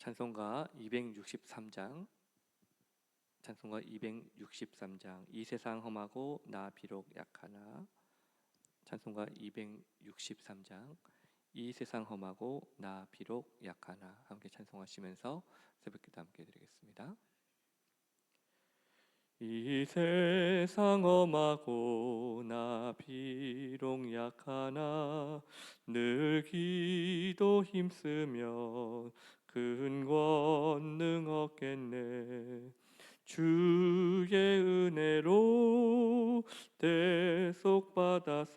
찬송가 263장, 찬송가 263장, 이 세상 험하고 나 비록 약하나. 찬송가 263장, 이 세상 험하고 나 비록 약하나. 함께 찬송하시면서 새벽기도 함께 드리겠습니다. 이 세상 험하고 나 비록 약하나, 늘 기도 힘쓰면 큰 권능 얻겠네. 주의 은혜로 대속받아서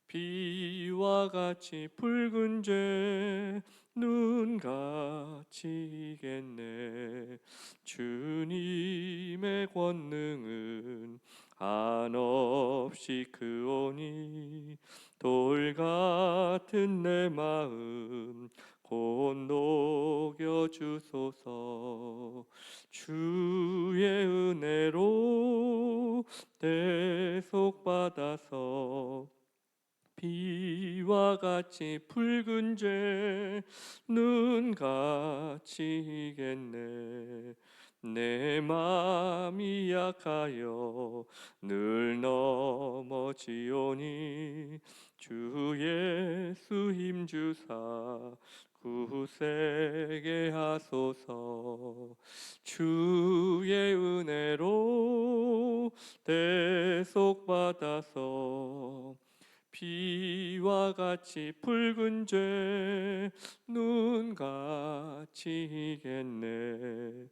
비와 같이 붉은 죄 눈같이 이겠네. 주님의 권능은 한없이 크오니 돌 같은 내 마음 곧 녹여주소서. 주의 은혜로 대속받아서 비와 같이 붉은 죄 눈같이 이겠네. 내 마음이 약하여 늘 넘어지오니 주 예수 힘주사 굳세게 하소서. 주의 은혜로 대속받아서 비와 같이 붉은 죄 눈같이 이겠네.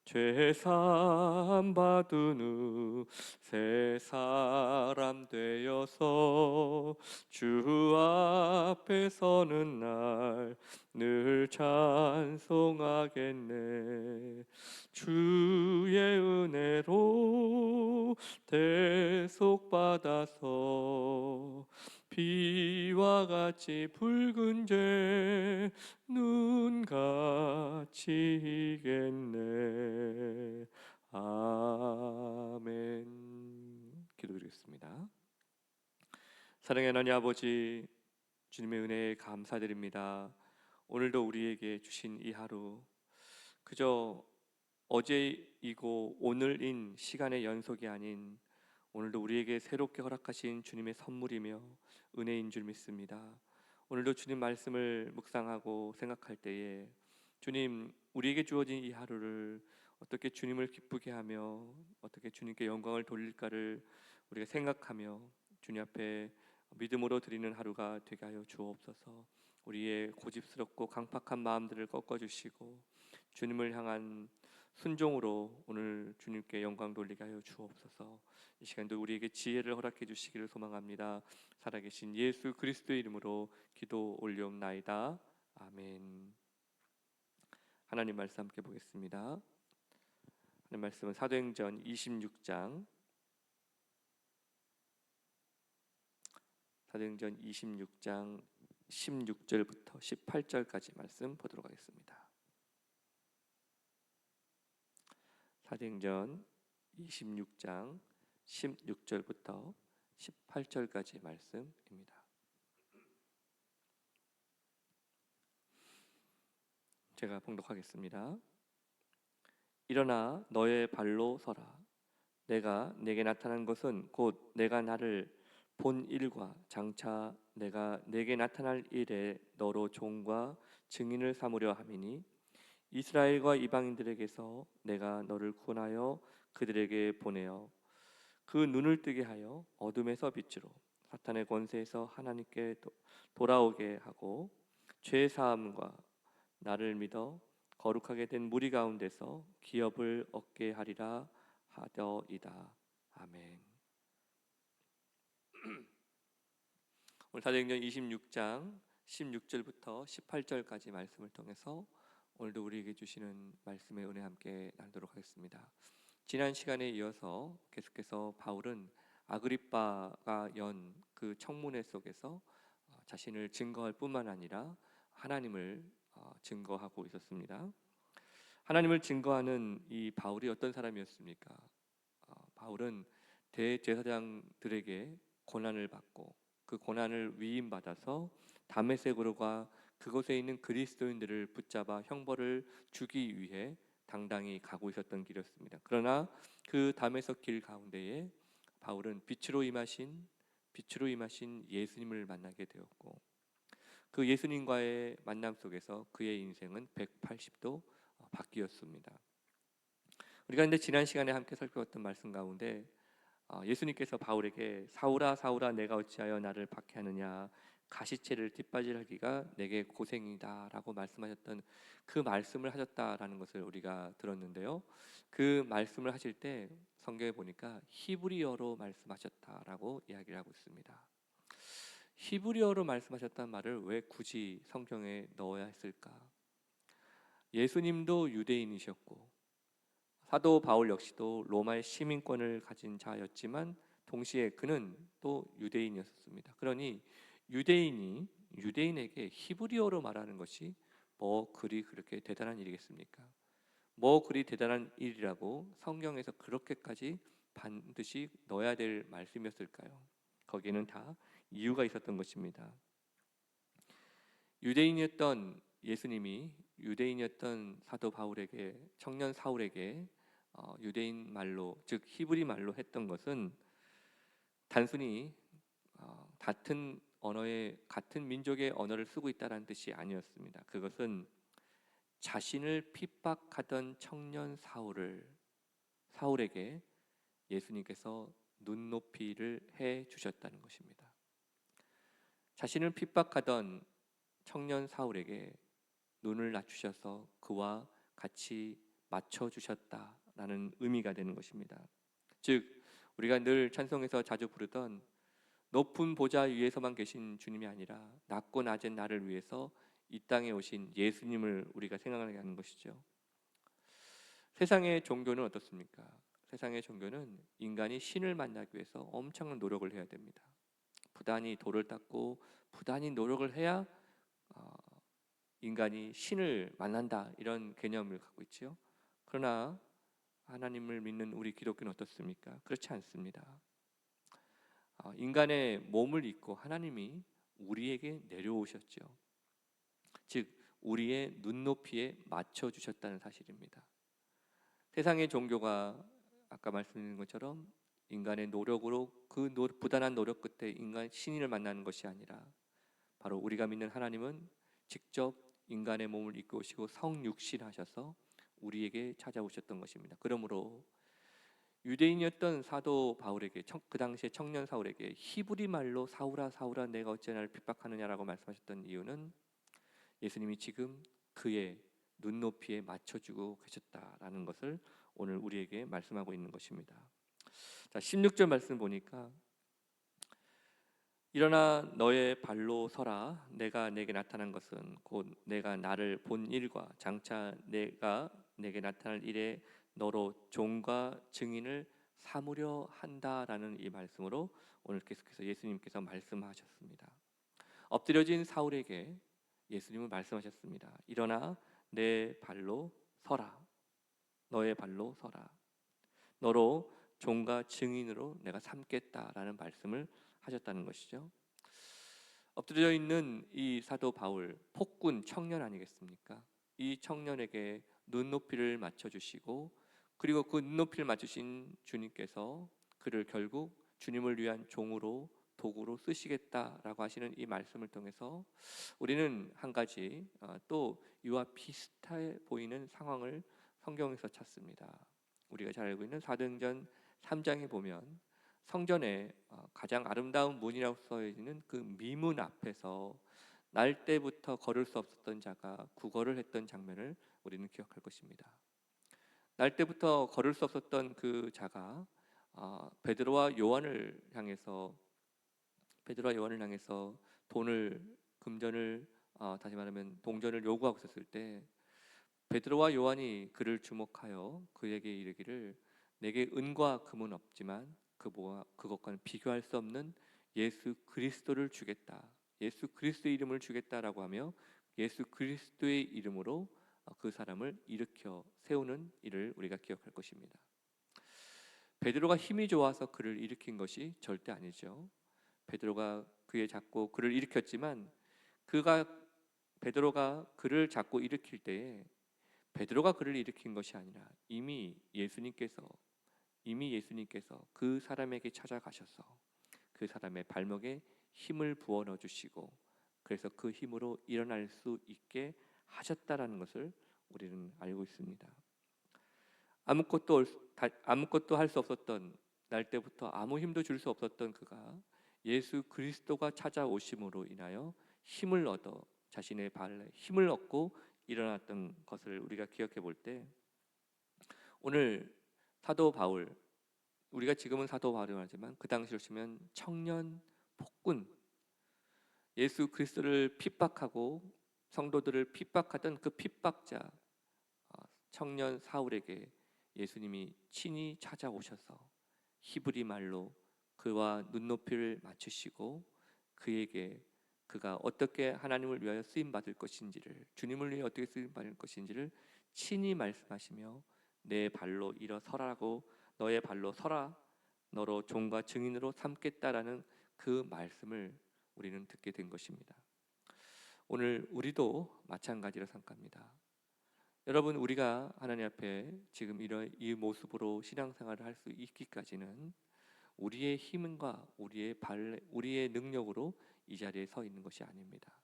죄 사함 받은 후 새 사람 되어서 주 앞에 서는 날 늘 찬송하겠네. 주의 은혜로 대속받아서 비와 같이 붉은 죄 눈같이 이겠네. 아멘. 기도드리겠습니다. 사랑의 하나님 아버지, 주님의 은혜에 감사드립니다. 오늘도 우리에게 주신 이 하루, 그저 어제이고 오늘인 시간의 연속이 아닌 오늘도 우리에게 새롭게 허락하신 주님의 선물이며 은혜인 줄 믿습니다. 오늘도 주님 말씀을 묵상하고 생각할 때에 주님, 우리에게 주어진 이 하루를 어떻게 주님을 기쁘게 하며 어떻게 주님께 영광을 돌릴까를 우리가 생각하며 주님 앞에 믿음으로 드리는 하루가 되게 하여 주옵소서. 우리의 고집스럽고 강팍한 마음들을 꺾어주시고 주님을 향한 순종으로 오늘 주님께 영광 돌리게 하여 주옵소서. 이 시간도 우리에게 지혜를 허락해 주시기를 소망합니다. 살아계신 예수 그리스도의 이름으로 기도 올리옵나이다. 아멘. 하나님 말씀 함께 보겠습니다. 하나님 말씀은 사도행전 26장 16절부터 18절까지 말씀 보도록 하겠습니다. 사도행전 26장 16절부터 18절까지 말씀입니다. 제가 봉독하겠습니다. 일어나 너의 발로 서라. 내가 내게 나타난 것은 곧 내가 나를 본 일과 장차 내가 내게 나타날 일에 너로 종과 증인을 삼으려 함이니 이스라엘과 이방인들에게서 내가 너를 구원하여 그들에게 보내어 그 눈을 뜨게 하여 어둠에서 빛으로 사탄의 권세에서 하나님께 돌아오게 하고 죄 사함과 나를 믿어 거룩하게 된 무리 가운데서 기업을 얻게 하리라 하더이다. 아멘. 오늘 사도행전 26장 16절부터 18절까지 말씀을 통해서 오늘도 우리에게 주시는 말씀의 은혜 함께 나누도록 하겠습니다. 지난 시간에 이어서 계속해서 바울은 아그리빠가 연 그 청문회 속에서 자신을 증거할 뿐만 아니라 하나님을 증거하고 있었습니다. 하나님을 증거하는 이 바울이 어떤 사람이었습니까? 바울은 대제사장들에게 고난을 받고 그 고난을 위임받아서 다메섹으로 가 그곳에 있는 그리스도인들을 붙잡아 형벌을 주기 위해 당당히 가고 있었던 길이었습니다. 그러나 그 다메섹 길 가운데에 바울은 빛으로 임하신 예수님을 만나게 되었고, 그 예수님과의 만남 속에서 그의 인생은 180도 바뀌었습니다. 우리가 근데 지난 시간에 함께 살펴봤던 말씀 가운데 예수님께서 바울에게 사울아 사울아 내가 어찌하여 나를 박해하느냐, 가시체를 뒷바질하기가 내게 고생이다 라고 말씀하셨던 그 말씀을 하셨다라는 것을 우리가 들었는데요. 그 말씀을 하실 때 성경에 보니까 히브리어로 말씀하셨다라고 이야기를 하고 있습니다. 히브리어로 말씀하셨다는 말을 왜 굳이 성경에 넣어야 했을까? 예수님도 유대인이셨고 사도 바울 역시도 로마의 시민권을 가진 자였지만 동시에 그는 또 유대인이었습니다. 그러니 유대인에게 히브리어로 말하는 것이 뭐 그리 그렇게 대단한 일이겠습니까? 뭐 그리 대단한 일이라고 성경에서 그렇게까지 반드시 넣어야 될 말씀이었을까요? 거기에는 다 이유가 있었던 것입니다. 유대인이었던 예수님이 유대인이었던 사도 바울에게, 청년 사울에게 유대인 말로, 즉 히브리 말로 했던 것은 단순히 같은 민족의 언어를 쓰고 있다는 뜻이 아니었습니다. 그것은 자신을 핍박하던 청년 사울에게 예수님께서 눈높이를 해 주셨다는 것입니다. 자신을 핍박하던 청년 사울에게 눈을 낮추셔서 그와 같이 맞춰 주셨다라는 의미가 되는 것입니다. 즉 우리가 늘 찬송에서 자주 부르던 높은 보좌 위에서만 계신 주님이 아니라 낮고 낮은 나를 위해서 이 땅에 오신 예수님을 우리가 생각하게 하는 것이죠. 세상의 종교는 어떻습니까? 세상의 종교는 인간이 신을 만나기 위해서 엄청난 노력을 해야 됩니다. 부단히 돌을 닦고 부단히 노력을 해야 인간이 신을 만난다, 이런 개념을 갖고 있지요. 그러나 하나님을 믿는 우리 기독교는 어떻습니까? 그렇지 않습니다. 인간의 몸을 입고 하나님이 우리에게 내려오셨죠. 즉 우리의 눈높이에 맞춰 주셨다는 사실입니다. 세상의 종교가 아까 말씀드린 것처럼 인간의 노력으로 부단한 노력 끝에 인간 신인을 만나는 것이 아니라 바로 우리가 믿는 하나님은 직접 인간의 몸을 입고 오시고 성육신하셔서 우리에게 찾아오셨던 것입니다. 그러므로 유대인이었던 사도 바울에게, 그 당시에 청년 사울에게 히브리 말로 사울아 사울아 내가 어찌 나를 핍박하느냐라고 말씀하셨던 이유는 예수님이 지금 그의 눈높이에 맞춰주고 계셨다라는 것을 오늘 우리에게 말씀하고 있는 것입니다. 자, 16절 말씀 보니까 일어나 너의 발로 서라. 내가 내게 나타난 것은 곧 내가 나를 본 일과 장차 내가 내게 나타날 일에 너로 종과 증인을 삼으려 한다라는 이 말씀으로 오늘 계속해서 예수님께서 말씀하셨습니다. 엎드려진 사울에게 예수님은 말씀하셨습니다. 일어나 내 발로 서라. 너의 발로 서라. 너로 종과 증인으로 내가 삼겠다라는 말씀을 하셨다는 것이죠. 엎드려 있는 이 사도 바울, 폭군 청년 아니겠습니까? 이 청년에게 눈높이를 맞춰주시고, 그리고 그 눈높이를 맞추신 주님께서 그를 결국 주님을 위한 종으로, 도구로 쓰시겠다라고 하시는 이 말씀을 통해서 우리는 한 가지 또 이와 비슷해 보이는 상황을 성경에서 찾습니다. 우리가 잘 알고 있는 사도행전 3장에 보면 성전에 가장 아름다운 문이라고 써있는 그 미문 앞에서 날 때부터 걸을 수 없었던 자가 구걸을 했던 장면을 우리는 기억할 것입니다. 날 때부터 걸을 수 없었던 그 자가 베드로와 요한을 향해서 금전을, 다시 말하면 동전을 요구하고 있었을 때 베드로와 요한이 그를 주목하여 그에게 이르기를 내게 은과 금은 없지만 그것과는 비교할 수 없는 예수 그리스도를 주겠다, 예수 그리스도의 이름을 주겠다라고 하며 예수 그리스도의 이름으로 그 사람을 일으켜 세우는 일을 우리가 기억할 것입니다. 베드로가 힘이 좋아서 그를 일으킨 것이 절대 아니죠. 베드로가 그에 잡고 그를 일으켰지만 그가 베드로가 그를 잡고 일으킬 때에 베드로가 그를 일으킨 것이 아니라 이미 예수님께서 그 사람에게 찾아가셔서 그 사람의 발목에 힘을 부어 넣어 주시고 그래서 그 힘으로 일어날 수 있게 하셨다라는 것을 우리는 알고 있습니다. 아무것도 할 수 없었던 날 때부터 아무 힘도 줄 수 없었던 그가 예수 그리스도가 찾아오심으로 인하여 힘을 얻어 자신의 발에 힘을 얻고 일어났던 것을 우리가 기억해 볼 때 오늘 사도 바울, 우리가 지금은 사도 바울이라고 하지만 그 당시로 치면 청년 폭군, 예수 그리스도를 핍박하고 성도들을 핍박하던 그 핍박자 청년 사울에게 예수님이 친히 찾아오셔서 히브리 말로 그와 눈높이를 맞추시고 그에게 그가 어떻게 하나님을 위하여 쓰임 받을 것인지를, 주님을 위해 어떻게 쓰임 받을 것인지를 친히 말씀하시며 내 발로 일어서라고, 너의 발로 서라, 너로 종과 증인으로 삼겠다라는 그 말씀을 우리는 듣게 된 것입니다. 오늘 우리도 마찬가지로 생각합니다. 여러분, 우리가 하나님 앞에 지금 이런 이 모습으로 신앙생활을 할 수 있기까지는 우리의 힘과 우리의 능력으로 이 자리에 서 있는 것이 아닙니다.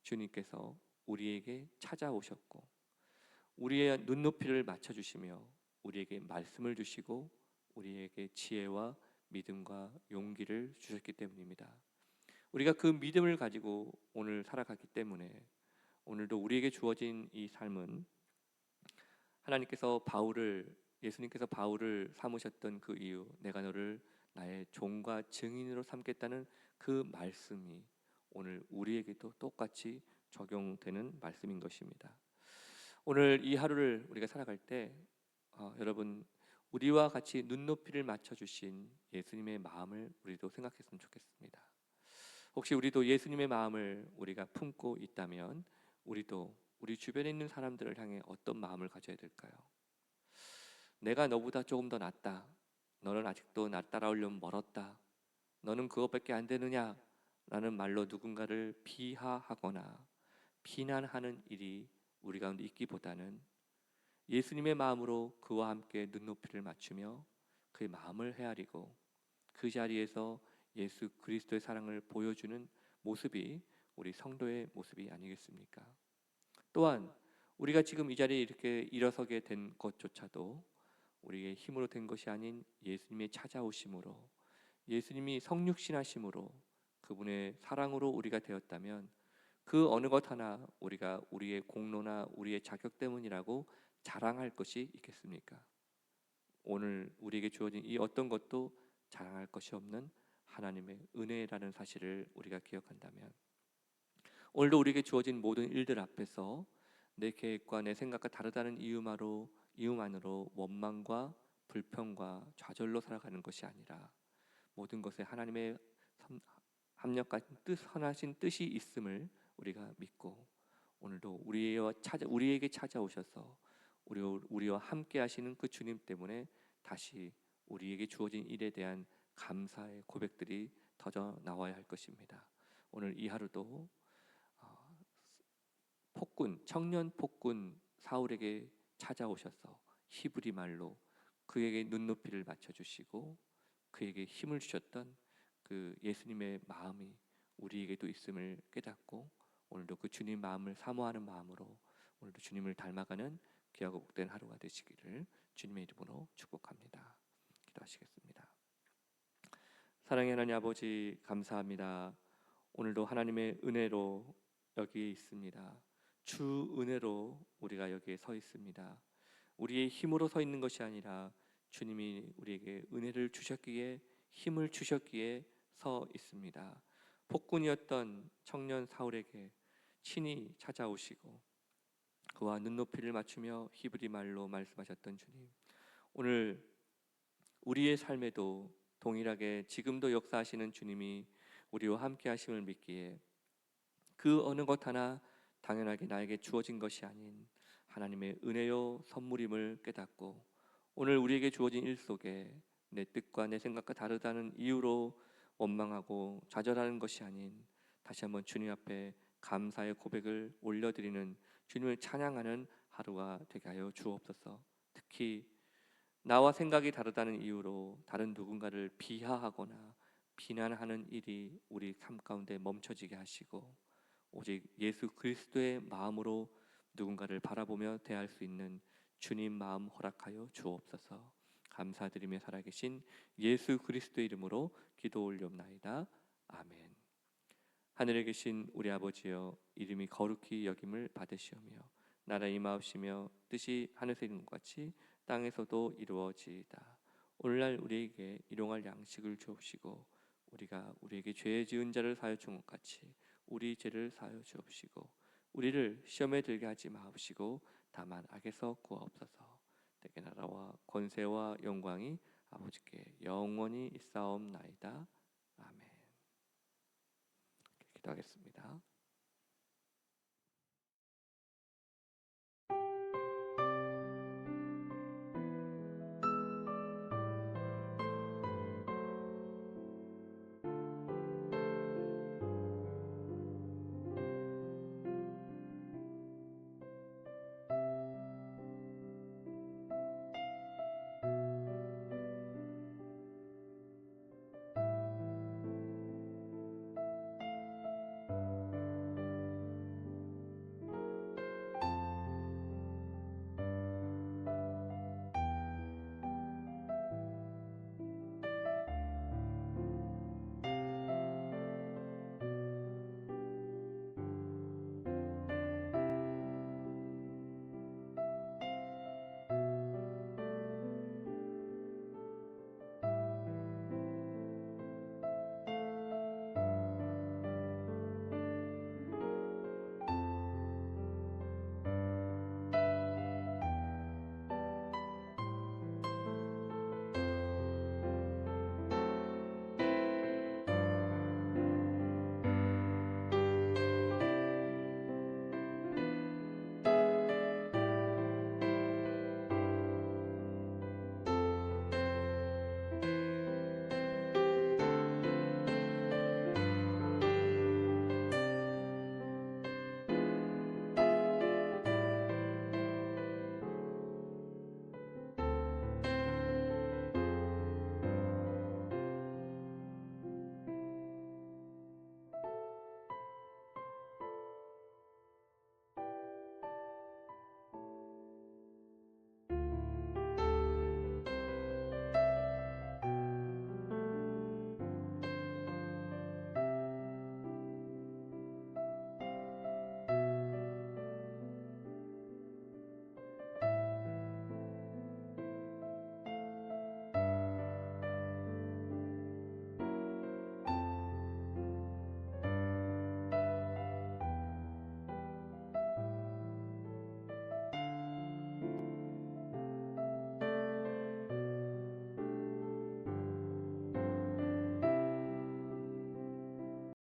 주님께서 우리에게 찾아오셨고 우리의 눈높이를 맞춰주시며 우리에게 말씀을 주시고 우리에게 지혜와 믿음과 용기를 주셨기 때문입니다. 우리가 그 믿음을 가지고 오늘 살아가기 때문에 오늘도 우리에게 주어진 이 삶은 예수님께서 바울을 삼으셨던 그 이유, 내가 너를 나의 종과 증인으로 삼겠다는 그 말씀이 오늘 우리에게도 똑같이 적용되는 말씀인 것입니다. 오늘 이 하루를 우리가 살아갈 때 여러분, 우리와 같이 눈높이를 맞춰주신 예수님의 마음을 우리도 생각했으면 좋겠습니다. 혹시 우리도 예수님의 마음을 우리가 품고 있다면 우리도 우리 주변에 있는 사람들을 향해 어떤 마음을 가져야 될까요? 내가 너보다 조금 더 낫다, 너는 아직도 나 따라오려면 멀었다, 너는 그것밖에 안 되느냐 라는 말로 누군가를 비하하거나 비난하는 일이 우리 가운데 있기보다는 예수님의 마음으로 그와 함께 눈높이를 맞추며 그의 마음을 헤아리고 그 자리에서 예수 그리스도의 사랑을 보여주는 모습이 우리 성도의 모습이 아니겠습니까? 또한 우리가 지금 이 자리에 이렇게 일어서게 된 것조차도 우리의 힘으로 된 것이 아닌 예수님의 찾아오심으로, 예수님이 성육신하심으로, 그분의 사랑으로 우리가 되었다면 그 어느 것 하나 우리가 우리의 공로나 우리의 자격 때문이라고 자랑할 것이 있겠습니까? 오늘 우리에게 주어진 이 어떤 것도 자랑할 것이 없는 하나님의 은혜라는 사실을 우리가 기억한다면 오늘도 우리에게 주어진 모든 일들 앞에서 내 계획과 내 생각과 다르다는 이유만으로 원망과 불평과 좌절로 살아가는 것이 아니라 모든 것에 하나님의 합력과 선하신 뜻이 있음을 우리가 믿고 오늘도 우리에게 찾아오셔서 우리와 함께 하시는 그 주님 때문에 다시 우리에게 주어진 일에 대한 감사의 고백들이 터져 나와야 할 것입니다. 오늘 이 하루도 청년 폭군 사울에게 찾아오셔서 히브리 말로 그에게 눈높이를 맞춰주시고 그에게 힘을 주셨던 그 예수님의 마음이 우리에게도 있음을 깨닫고 오늘도 그 주님 마음을 사모하는 마음으로 오늘도 주님을 닮아가는 귀하고 복된 하루가 되시기를 주님의 이름으로 축복합니다. 기도하시겠습니다. 사랑의 하나님 아버지, 감사합니다. 오늘도 하나님의 은혜로 여기에 있습니다. 주 은혜로 우리가 여기에 서 있습니다. 우리의 힘으로 서 있는 것이 아니라 주님이 우리에게 은혜를 주셨기에, 힘을 주셨기에 서 있습니다. 폭군이었던 청년 사울에게 친히 찾아오시고 그와 눈높이를 맞추며 히브리 말로 말씀하셨던 주님, 오늘 우리의 삶에도 동일하게 지금도 역사하시는 주님이 우리와 함께 하심을 믿기에 그 어느 것 하나 당연하게 나에게 주어진 것이 아닌 하나님의 은혜요 선물임을 깨닫고 오늘 우리에게 주어진 일 속에 내 뜻과 내 생각과 다르다는 이유로 원망하고 좌절하는 것이 아닌 다시 한번 주님 앞에 감사의 고백을 올려드리는 주님을 찬양하는 하루가 되게 하여 주옵소서. 특히 나와 생각이 다르다는 이유로 다른 누군가를 비하하거나 비난하는 일이 우리 삶 가운데 멈춰지게 하시고 오직 예수 그리스도의 마음으로 누군가를 바라보며 대할 수 있는 주님 마음 허락하여 주옵소서. 감사드리며 살아계신 예수 그리스도의 이름으로 기도 올리옵나이다. 아멘. 하늘에 계신 우리 아버지여, 이름이 거룩히 여김을 받으시오며 나라 임하옵시며 뜻이 하늘에서 이룬 것 같이 땅에서도 이루어지이다. 오늘날 우리에게 일용할 양식을 주옵시고 우리가 우리에게 죄 지은 자를 사하여 준 것 같이 우리 죄를 사하여 주옵시고 우리를 시험에 들게 하지 마옵시고 다만 악에서 구하옵소서. 내게 나라와 권세와 영광이 아버지께 영원히 있사옵나이다. 아멘. 기도하겠습니다.